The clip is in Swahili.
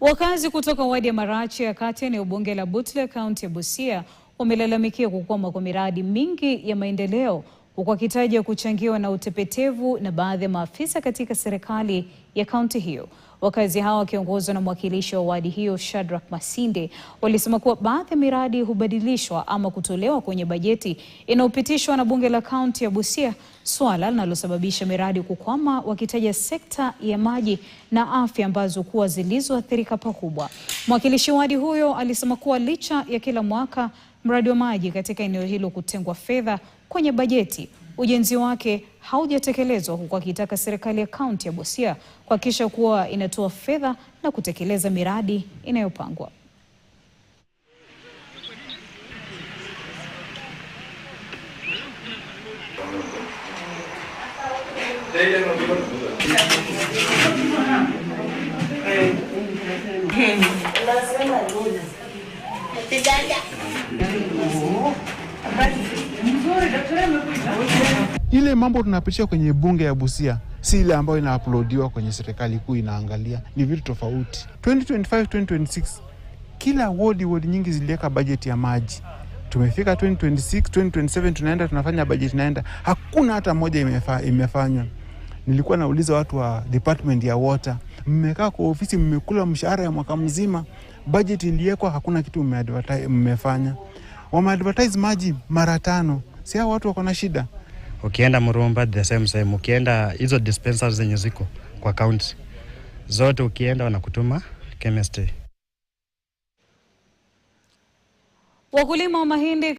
Wakazi kutoka wadi ya Marachi ya kati eneo bunge la Butula kaunti ya Busia wamelalamikia kukwama kwa miradi mingi ya maendeleo huku wakitaja kuchangiwa na utepetevu na baadhi ya maafisa katika serikali ya kaunti hiyo. Wakazi hao wakiongozwa na mwakilishi wa wadi hiyo Shadrack Masinde walisema kuwa baadhi ya miradi hubadilishwa ama kutolewa kwenye bajeti inayopitishwa na bunge la kaunti ya Busia, swala linalosababisha miradi kukwama, wakitaja sekta ya maji na afya ambazo kuwa zilizoathirika pakubwa. Mwakilishi wadi huyo alisema kuwa licha ya kila mwaka mradi wa maji katika eneo hilo kutengwa fedha kwenye bajeti, ujenzi wake haujatekelezwa, huku akitaka serikali ya kaunti ya Busia kuhakikisha kuwa inatoa fedha na kutekeleza miradi inayopangwa. Ile mambo tunapitia kwenye bunge ya Busia si ile ambayo ina-uploadiwa kwenye serikali kuu inaangalia, ni vitu tofauti. 2025-2026 kila wodi nyingi ziliweka bajeti ya maji. Tumefika 2026, 2027 tunaenda tunafanya bajeti naenda. Hakuna hata moja imefanywa. Nilikuwa nauliza watu wa department ya water, mmekaa kwa ofisi mmekula mshahara ya mwaka mzima, bajeti iliwekwa, hakuna kitu mmefanya. Wame-advertise maji mara 5. Si hao watu wako na shida. Ukienda Murumba the same, ukienda hizo dispensers zenye ziko kwa county zote, ukienda wanakutuma chemistry. Wakulima wa mahindi